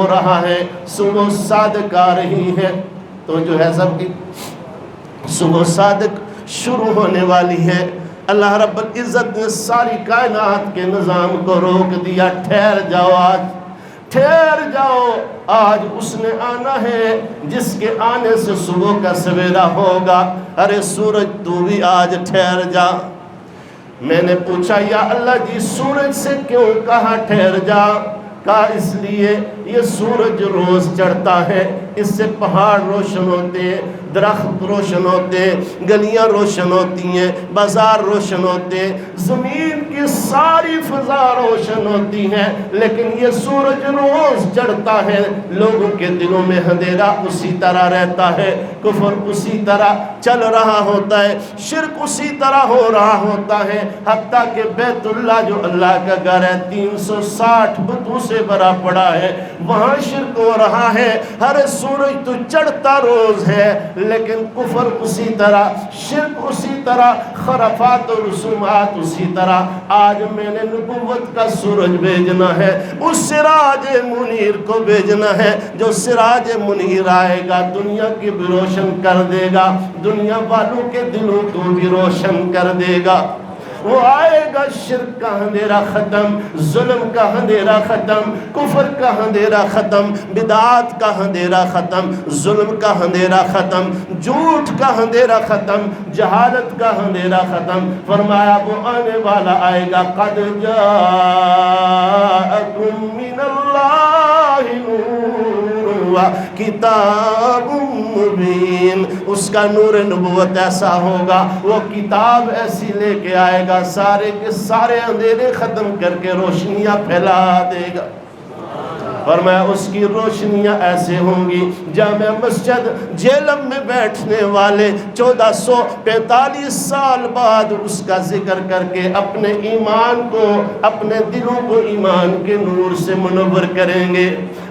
ہو رہا ہے، صبح صادق آ رہی ہے، تو جو ہے سب کی صبح صادق شروع ہونے والی ہے۔ اللہ رب العزت نے ساری کائنات کے نظام کو روک دیا، ٹھہر جاؤ، آج ٹھہر جاؤ، آج اس نے آنا ہے جس کے آنے سے صبح کا سویرا ہوگا۔ ارے سورج تو بھی آج ٹھہر جا۔ میں نے پوچھا یا اللہ جی سورج سے کیوں کہا ٹھہر جا؟ کہا اس لیے یہ سورج روز چڑھتا ہے، اس سے پہاڑ روشن ہوتے ہیں، درخت روشن ہوتے ہیں، گلیاں روشن ہوتی ہیں، بازار روشن ہوتے ہیں، زمین کی ساری فضا روشن ہوتی ہے، لیکن یہ سورج روز چڑھتا ہے، لوگوں کے دلوں میں اندھیرا اسی طرح رہتا ہے، کفر اسی طرح چل رہا ہوتا ہے، شرک اسی طرح ہو رہا ہوتا ہے، حتیٰ کہ بیت اللہ جو اللہ کا گھر ہے 360 بتوں سے بھرا پڑا ہے، وہاں شرک ہو رہا ہے۔ ہر سورج تو چڑھتا روز ہے، لیکن کفر اسی طرح، شرک اسی طرح، خرافات و رسومات اسی طرح۔ آج میں نے نبوت کا سورج بھیجنا ہے، اس سراج منیر کو بھیجنا ہے، جو سراج منیر آئے گا دنیا کی بھی روشن کر دے گا، دنیا والوں کے دلوں کو بھی روشن کر دے گا۔ وہ آئے گا، شرک کا اندھیرا ختم، ظلم کا اندھیرا ختم، کفر کا اندھیرا ختم، بدعات کا اندھیرا ختم، ظلم کا اندھیرا ختم، جھوٹ کا اندھیرا ختم، جہالت کا اندھیرا ختم۔ فرمایا وہ آنے والا آئے گا، قد جاءکم من اللہ نور و کتاب مبین۔ اس کا نور نبوت ایسا ہوگا، وہ کتاب ایسی لے کے آئے گا، سارے کے سارے اندھیرے ختم کر کے روشنیاں پھیلا دے گا۔ فرمایا اس کی روشنیاں ایسے ہوں گی، جامع مسجد جہلم میں بیٹھنے والے 1445 سال بعد اس کا ذکر کر کے اپنے ایمان کو، اپنے دلوں کو ایمان کے نور سے منور کریں گے۔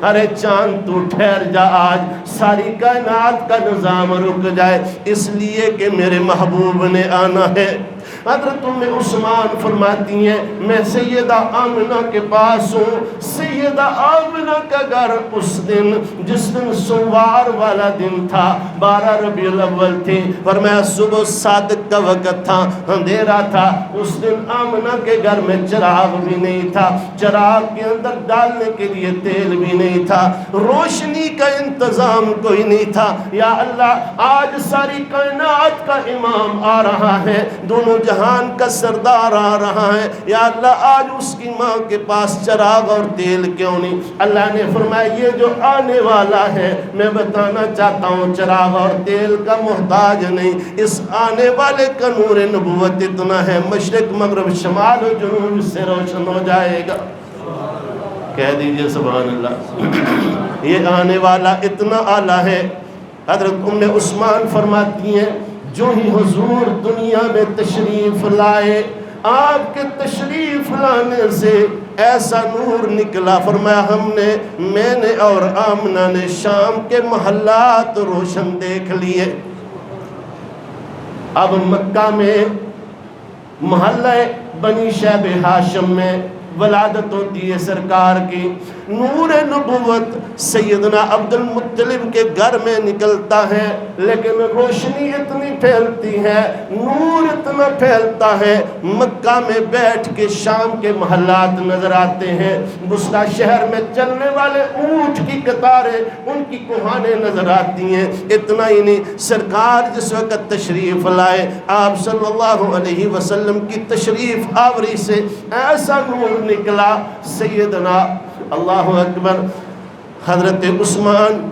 ارے چاند تو ٹھہر جا، آج ساری کائنات کا نظام رک جائے، اس لیے کہ میرے محبوب نے آنا ہے۔ حضرت ام عثمان فرماتی ہیں میں سیدہ آمنہ کے پاس ہوں، سیدہ آمنہ کا گھر اس دن، جس دن سوار والا دن تھا، 12 ربیع الاول تھی، فرمایا صبح صادق کا وقت تھا، اندھیرا تھا، اس دن آمنہ کے گھر میں چراغ بھی نہیں تھا، چراغ کے اندر ڈالنے کے لیے تیل بھی نہیں تھا، روشنی کا انتظام کوئی نہیں تھا۔ یا اللہ آج ساری کائنات کا امام آ رہا ہے، دونوں جہان کا سردار آ رہا ہے، یا اللہ آج اس کی ماں کے پاس چراغ اور تیل کیوں نہیں؟ اللہ نے فرمایا یہ جو آنے والا ہے میں بتانا چاہتا ہوں چراغ اور تیل کا محتاج نہیں، اس آنے والے کا نور نبوت اتنا ہے، مشرق مغرب شمال و جنوب سے روشن ہو جائے گا۔ کہہ دیجئے سبحان اللہ۔ یہ آنے والا اتنا اعلیٰ ہے۔ حضرت ام عثمان فرماتی ہیں جو ہی حضور دنیا میں تشریف لائے، آپ کے تشریف لانے سے ایسا نور نکلا، فرمایا میں نے اور آمنہ نے شام کے محلات روشن دیکھ لیے۔ اب مکہ میں محلہ بنی شیب ہاشم میں ولادت ہوتی ہے سرکار کی، نور نبوت سیدنا عبد المطلب کے گھر میں نکلتا ہے، لیکن روشنی اتنی پھیلتی ہے، نور اتنا پھیلتا ہے، مکہ میں بیٹھ کے شام کے محلات نظر آتے ہیں، بصرہ شہر میں چلنے والے اونٹ کی قطاریں، ان کی کوہانیں نظر آتی ہیں۔ اتنا ہی نہیں، سرکار جس وقت تشریف لائے، آپ صلی اللہ علیہ وسلم کی تشریف آوری سے ایسا نور نکلا، سیدنا اللہ اکبر حضرت عثمان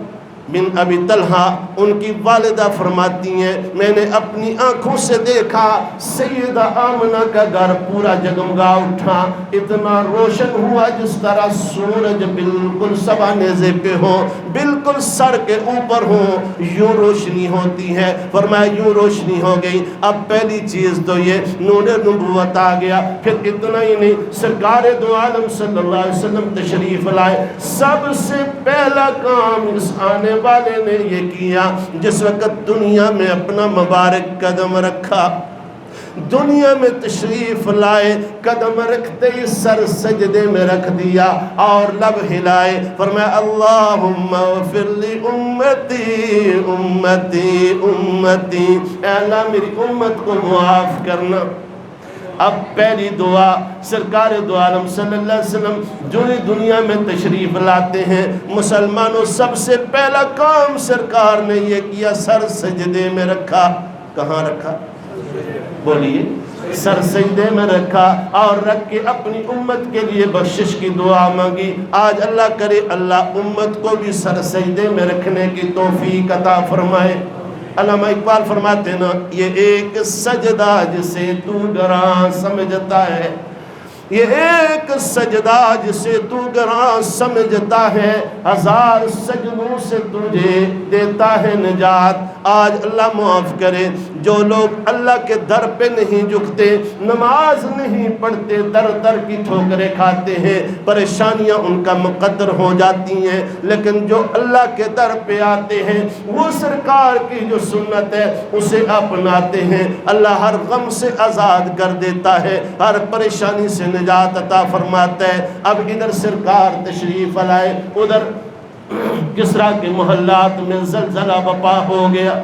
بن ابی طلحہ ان کی والدہ فرماتی ہیں میں نے اپنی آنکھوں سے دیکھا سیدہ آمنہ کا گھر پورا جگمگا اٹھا، اتنا روشن ہوا جس طرح سورج بالکل سبا نیزے پہ ہو، بالکل سر کے اوپر ہو، یوں روشنی ہوتی ہے۔ فرمایا یوں روشنی ہو گئی۔ اب پہلی چیز تو یہ نور نبوت آ گیا، پھر اتنا ہی نہیں، سرکار دو عالم صلی اللہ علیہ وسلم تشریف لائے، سب سے پہلا کام اس آنے والے نے یہ کیا، جس وقت دنیا میں اپنا مبارک قدم رکھا، دنیا میں تشریف لائے، قدم رکھتے ہی سر سجدے میں رکھ دیا اور لب ہلائے، فرمایا اللہم اغفر لی امتی امتی امتی، اے اللہ میری امت کو معاف کرنا۔ اب پہلی دعا سرکار دو عالم صلی اللہ علیہ وسلم جو دنیا میں تشریف لاتے ہیں، مسلمانوں سب سے پہلا کام سرکار نے یہ کیا، سر سجدے میں رکھا۔ کہاں رکھا؟ بولیے، سر سجدے میں رکھا اور رکھ کے اپنی امت کے لیے بخشش کی دعا مانگی۔ آج اللہ کرے اللہ امت کو بھی سر سجدے میں رکھنے کی توفیق عطا فرمائے۔ علامہ اقبال فرماتے ہیں نا، یہ ایک سجدہ جسے تو گراں سمجھتا ہے، یہ ایک سجدہ جسے تو گراں سمجھتا ہے، ہزار سجدوں سے تجھے دیتا ہے نجات۔ آج اللہ معاف کرے جو لوگ اللہ کے در پہ نہیں جھکتے، نماز نہیں پڑھتے، در در کی ٹھوکریں کھاتے ہیں، پریشانیاں ان کا مقدر ہو جاتی ہیں، لیکن جو اللہ کے در پہ آتے ہیں وہ سرکار کی جو سنت ہے اسے اپناتے ہیں، اللہ ہر غم سے آزاد کر دیتا ہے، ہر پریشانی سے نجات عطا فرماتا ہے۔ اب ادھر سرکار تشریف لائے، ادھر کسریٰ کے محلات میں زلزلہ بپا ہو گیا۔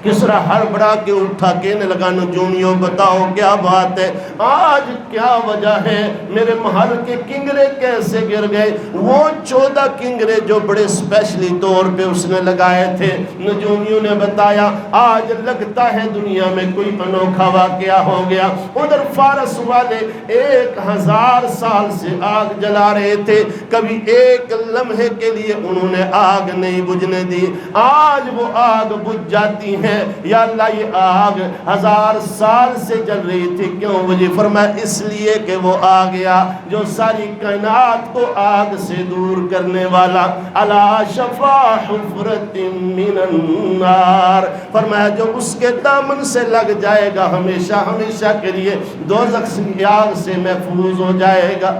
کسریٰ ہڑبڑا کے اٹھا، کہنے لگا نجومیوں بتاؤ کیا بات ہے، آج کیا وجہ ہے، میرے محل کے کنگرے کیسے گر گئے؟ وہ 14 کنگرے جو بڑے سپیشلی طور پہ اس نے لگائے تھے، نجومیوں نے بتایا آج لگتا ہے دنیا میں کوئی انوکھا واقعہ ہو گیا۔ ادھر فارس والے 1000 سال سے آگ جلا رہے تھے، کبھی ایک لمحے کے لیے انہوں نے آگ نہیں بجھنے دی، آج وہ آگ بجھ جاتی ہے۔ یا اللہ یہ آگ 1000 سال سے جل رہی تھی، کیوں بجھی؟ فرمایا اس لیے کہ وہ آ گیا جو ساری کائنات کو آگ سے دور کرنے والا، علی شفا حفرۃ من النار، فرمایا جو اس کے دامن سے لگ جائے گا ہمیشہ ہمیشہ کے لیے دوزخ کی آگ سے محفوظ ہو جائے گا۔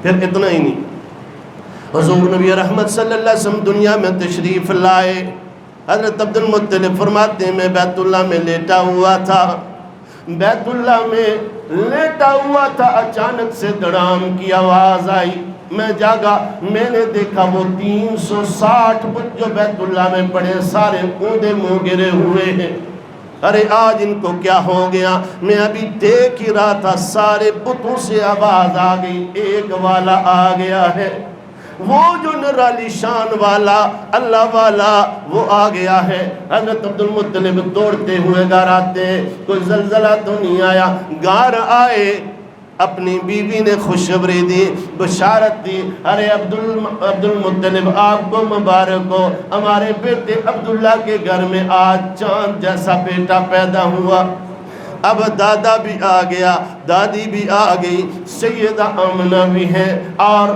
پھر اتنا ہی نہیں، حضور نبی رحمت صلی اللہ علیہ وسلم دنیا میں تشریف لائے۔ حضرت عبد المطلب فرماتے ہیں میں بیت اللہ میں لیٹا ہوا تھا، بیت اللہ میں لیٹا ہوا تھا، اچانک سے دڑام کی آواز آئی، میں جاگا، میں نے دیکھا وہ 360 بت جو بیت اللہ میں پڑے سارے اوندے منہ گرے ہوئے ہیں۔ ارے آج ان کو کیا ہو گیا؟ میں ابھی دیکھ ہی رہا تھا، سارے بتوں سے آواز آ گئی، ایک والا آ گیا ہے، وہ جو نرالی شان والا اللہ والا وہ آ گیا ہے۔ حضرت عبد المطلب دوڑتے ہوئے گھر آتے ہیں، کوئی زلزلہ تو نہیں آیا، گھر آئے، اپنی بیوی نے خوشخبری دی، بشارت دی، ارے عبد المطلب آپ کو مبارک ہو، ہمارے بیٹے عبداللہ کے گھر میں آج چاند جیسا بیٹا پیدا ہوا۔ اب دادا بھی آ گیا، دادی بھی آ گئی، سیدہ آمنہ بھی ہے اور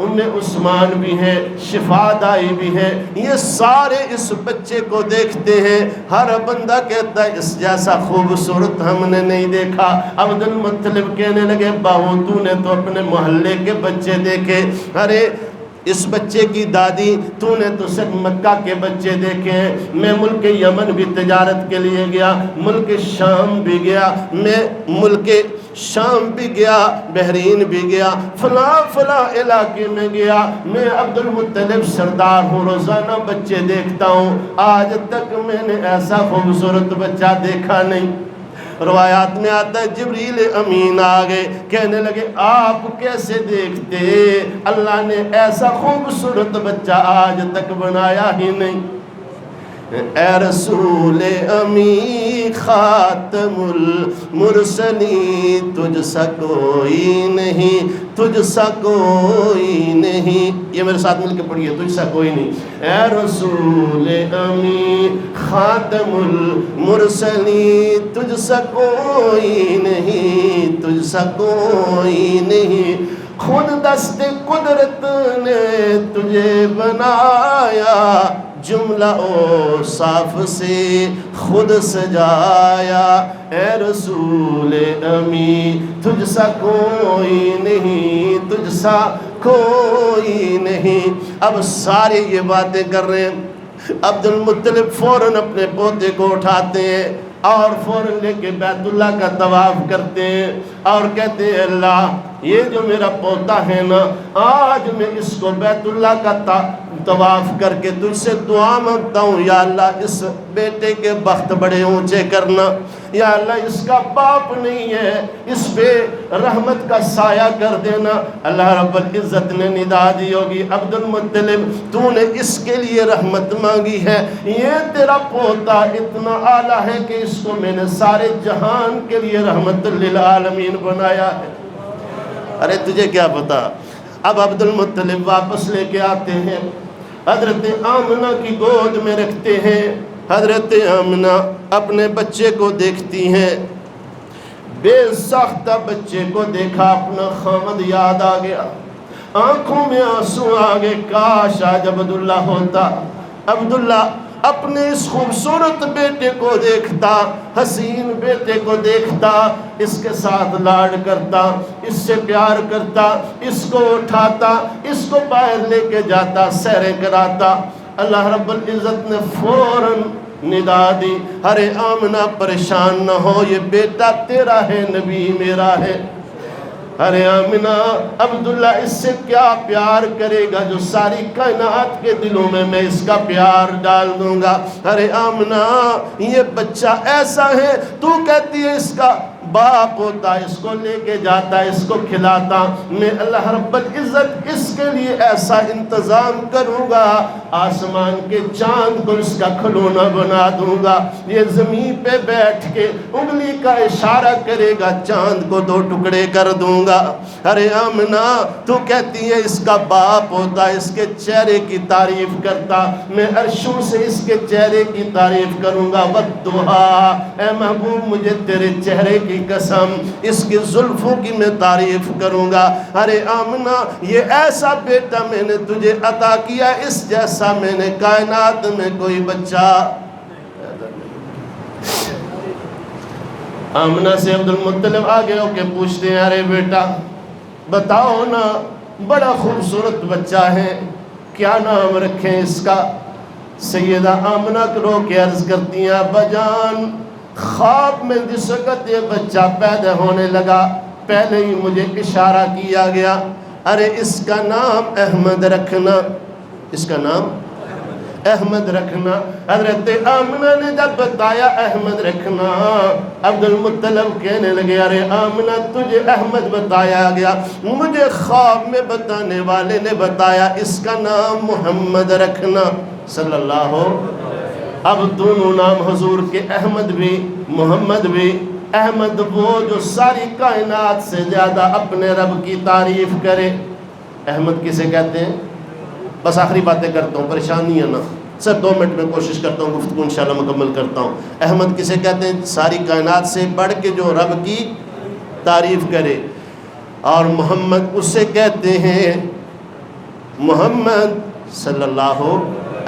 عثمان بھی ہے، شفا دائی بھی ہے، یہ سارے اس بچے کو دیکھتے ہیں، ہر بندہ کہتا ہے اس جیسا خوبصورت ہم نے نہیں دیکھا۔ عبد المطلب کہنے لگے باہو تو نے تو اپنے محلے کے بچے دیکھے، ارے اس بچے کی دادی تو نے تو صرف مکہ کے بچے دیکھے ہیں، میں ملک یمن بھی تجارت کے لیے گیا، ملک شام بھی گیا، میں ملک شام بھی گیا، بحرین بھی گیا، فلاں علاقے میں گیا، میں عبد المطلب سردار ہوں، روزانہ بچے دیکھتا ہوں، آج تک میں نے ایسا خوبصورت بچہ دیکھا نہیں۔ روایات میں آتا ہے جبریل امین آ گئے، کہنے لگے آپ کیسے دیکھتے، اللہ نے ایسا خوبصورت بچہ آج تک بنایا ہی نہیں۔ اے رسول امی خاتم المرسلین تجھ سا کوئی نہیں، تجھ سا کوئی نہیں، یہ میرے ساتھ مل کے پڑھیے، تجھ سا کوئی نہیں۔ اے رسول امی خاتم المرسلین تجھ سا کوئی نہیں، تجھ سا کوئی نہیں، خود دست قدرت نے تجھے بنایا، جملہ اوصاف سے خود سجایا، اے رسول امی تجھ سا کوئی نہیں، تجھ سا کوئی نہیں۔ اب سارے یہ باتیں کر رہے ہیں، عبد المطلب فوراً اپنے پوتے کو اٹھاتے ہیں، اور فوراً لے کے بیت اللہ کا طواف کرتے ہیں اور کہتے ہیں اللہ یہ جو میرا پوتا ہے نا، آج میں اس کو بیت اللہ کا طواف کر کے تجھ سے دعا مانگتا ہوں، یا اللہ اس بیٹے کے بخت بڑے اونچے کرنا، یا اللہ اس کا باپ نہیں ہے، اس پہ رحمت کا سایہ کر دینا۔ اللہ رب العزت نے ندا دی ہوگی عبد المطلب تو نے اس کے لیے رحمت مانگی ہے، یہ تیرا پوتا اتنا اعلیٰ ہے کہ اس کو میں نے سارے جہان کے لیے رحمت للعالمین بنایا ہے۔ ارے تجھے کیا پتا۔ اب عبد المطلب واپس لے کے آتے ہیں، حضرت آمنہ کی گود میں رکھتے ہیں۔ حضرت آمنہ اپنے بچے کو دیکھتی ہیں، بے ساختہ بچے کو دیکھا، اپنا خامد یاد آ گیا، آنکھوں میں آنسو آ گئے، کاش آج عبداللہ ہوتا۔ عبداللہ اپنے اس خوبصورت بیٹے کو دیکھتا، حسین بیٹے کو دیکھتا، اس کے ساتھ لاڈ کرتا، اس سے پیار کرتا، اس کو اٹھاتا، اس کو باہر لے کے جاتا، سیریں کراتا۔ اللہ رب العزت نے فوراً ندا دی، ارے آمنہ پریشان نہ ہو، یہ بیٹا تیرا ہے، نبی میرا ہے۔ ارے آمنہ عبداللہ اس سے کیا پیار کرے گا جو ساری کائنات کے دلوں میں اس کا پیار ڈال دوں گا۔ ارے آمنہ یہ بچہ ایسا ہے، تو کہتی ہے اس کا باپ ہوتا، اس کو لے کے جاتا، اس کو کھلاتا، میں اللہ رب العزت اس کے لیے ایسا انتظام کروں گا، آسمان کے چاند کو اس کا کھلونا بنا دوں گا، یہ زمین پہ بیٹھ کے انگلی کا اشارہ کرے گا، چاند کو دو ٹکڑے کر دوں گا۔ ارے آمنہ تو کہتی ہے اس کا باپ ہوتا، اس کے چہرے کی تعریف کرتا، میں عرشوں سے اس کے چہرے کی تعریف کروں گا۔ والضحیٰ، اے محبوب مجھے تیرے چہرے کی قسم، اس کی زلفوں کی میں تعریف کروں گا۔ ارے آمنہ یہ ایسا بیٹا میں نے تجھے عطا کیا، اس جیسا میں نے کائنات میں کوئی بچہ۔ آمنہ سے عبد المطلب آگے ہو کے پوچھتے ہیں، ارے بیٹا بتاؤ نا، بڑا خوبصورت بچہ ہے، کیا نام رکھیں اس کا؟ سیدہ آمنہ رو کے عرض کرتی ہیں، ابا جان خواب میں جس وقت یہ بچہ پیدا ہونے لگا پہلے ہی مجھے اشارہ کیا گیا، ارے اس کا نام احمد رکھنا، اس کا نام احمد رکھنا۔ حضرت آمنہ نے جب بتایا احمد رکھنا، عبد المطلب کہنے لگے، ارے آمنہ تجھے احمد بتایا گیا، مجھے خواب میں بتانے والے نے بتایا اس کا نام محمد رکھنا صلی اللہ علیہ وسلم۔ اب دونوں نام حضور کے، احمد بھی محمد بھی۔ احمد وہ جو ساری کائنات سے زیادہ اپنے رب کی تعریف کرے۔ احمد کسے کہتے ہیں؟ بس آخری باتیں کرتا ہوں، پریشانی ہے نا، صرف 2 منٹ میں کوشش کرتا ہوں گفتگو انشاءاللہ مکمل کرتا ہوں۔ احمد کسے کہتے ہیں؟ ساری کائنات سے بڑھ کے جو رب کی تعریف کرے۔ اور محمد اسے کہتے ہیں، محمد صلی اللہ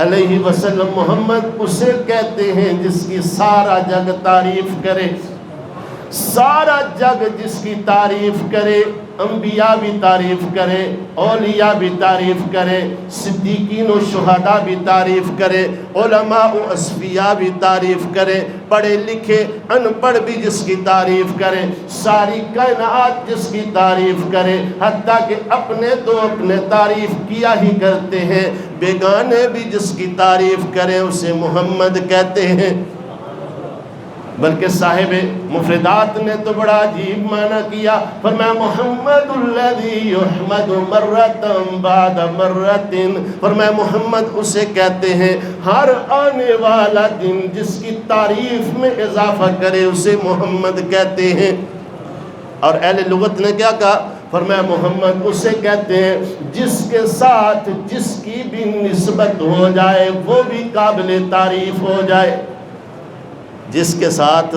علیہ وسلم، محمد اسے کہتے ہیں جس کی سارا جگ تعریف کرے، سارا جگ جس کی تعریف کرے، انبیاء بھی تعریف کرے، اولیاء بھی تعریف کرے، صدیقین و شہداء بھی تعریف کرے، علماء و اصفیاء بھی تعریف کرے، پڑھے لکھے ان پڑھ بھی جس کی تعریف کرے، ساری کائنات جس کی تعریف کرے، حتیٰ کہ اپنے تو اپنے تعریف کیا ہی کرتے ہیں، بیگانے بھی جس کی تعریف کرے اسے محمد کہتے ہیں۔ بلکہ صاحب مفردات نے تو بڑا عجیب معنی کیا، فرمایا محمد الذی یحمد مرۃ بعد مرۃ، فرمایا محمد اسے کہتے ہیں ہر آنے والا دن جس کی تعریف میں اضافہ کرے اسے محمد کہتے ہیں۔ اور اہل لغت نے کیا کہا؟ فرمایا محمد اسے کہتے ہیں جس کے ساتھ جس کی بھی نسبت ہو جائے وہ بھی قابل تعریف ہو جائے، جس کے ساتھ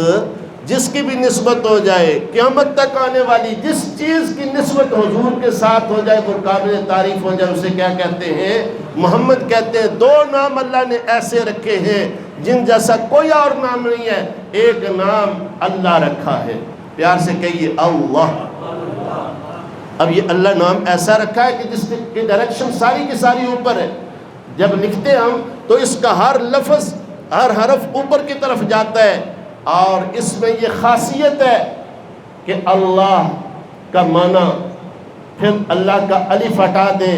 جس کی بھی نسبت ہو جائے، قیامت تک آنے والی جس چیز کی نسبت حضور کے ساتھ ہو جائے وہ قابل تعریف ہو جائے، اسے کیا کہتے ہیں؟ محمد کہتے ہیں۔ 2 نام اللہ نے ایسے رکھے ہیں جن جیسا کوئی اور نام نہیں ہے۔ ایک نام اللہ رکھا ہے، پیار سے کہیے اللہ۔ اب یہ اللہ نام ایسا رکھا ہے کہ جس کی ڈائریکشن ساری کی ساری اوپر ہے، جب لکھتے ہم تو اس کا ہر لفظ ہر حرف اوپر کی طرف جاتا ہے، اور اس میں یہ خاصیت ہے کہ اللہ کا معنی پھر اللہ کا الف ہٹا دے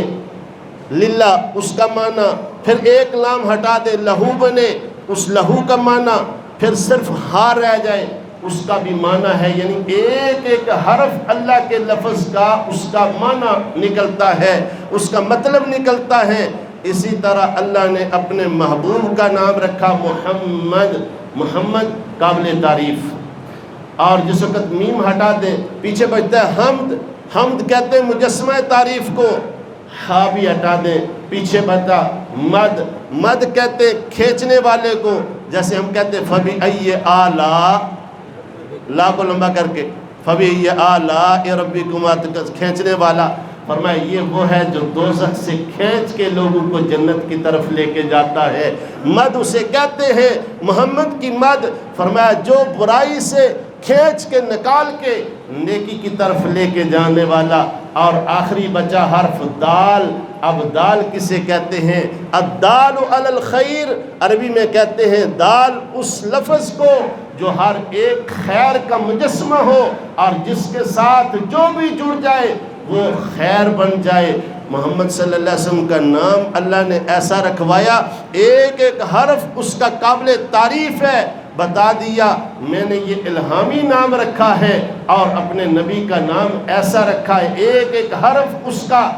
للہ اس کا معنی، پھر ایک لام ہٹا دے لہو بنے اس لہو کا معنی، پھر صرف ہا رہ جائے اس کا بھی معنی ہے، یعنی ایک ایک حرف اللہ کے لفظ کا اس کا معنی نکلتا ہے، اس کا مطلب نکلتا ہے۔ اسی طرح اللہ نے اپنے محبوب کا نام رکھا محمد، محمد قابل تعریف، اور جس وقت میم ہٹا دے پیچھے بچتا ہے حمد، حمد کہتے ہیں مجسمہ تعریف کو، ہا بھی ہٹا دیں پیچھے بتا مد، مد کہتے ہیں کھینچنے والے کو، جیسے ہم کہتے ہیں فَبِأَيِّ آلَا، لا کو لمبا کر کے فَبِأَيِّ آلَاءِ رَبِّكُمَا، کھینچنے والا۔ فرمایا یہ وہ ہے جو دوزخ سے کھینچ کے لوگوں کو جنت کی طرف لے کے جاتا ہے، مد اسے کہتے ہیں، محمد کی مد۔ فرمایا جو برائی سے کھینچ کے نکال کے نیکی کی طرف لے کے جانے والا۔ اور آخری بچا حرف دال، اب دال کسے کہتے ہیں؟ الدال علی الخیر، عربی میں کہتے ہیں دال اس لفظ کو جو ہر ایک خیر کا مجسمہ ہو اور جس کے ساتھ جو بھی جڑ جائے وہ خیر بن جائے۔ محمد صلی اللہ علیہ وسلم کا نام اللہ نے ایسا رکھوایا، ایک ایک حرف اس کا قابل تعریف ہے، بتا دیا میں نے یہ الہامی نام رکھا ہے اور اپنے نبی کا نام ایسا رکھا ہے، ایک ایک حرف اس کا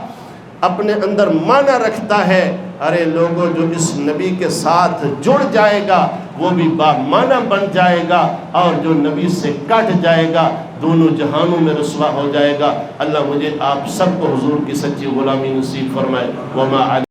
اپنے اندر معنی رکھتا ہے۔ ارے لوگوں جو اس نبی کے ساتھ جڑ جائے گا وہ بھی با معنی بن جائے گا، اور جو نبی سے کٹ جائے گا دونوں جہانوں میں رسوا ہو جائے گا۔ اللہ مجھے آپ سب کو حضور کی سچی غلامی نصیب فرمائے۔ وما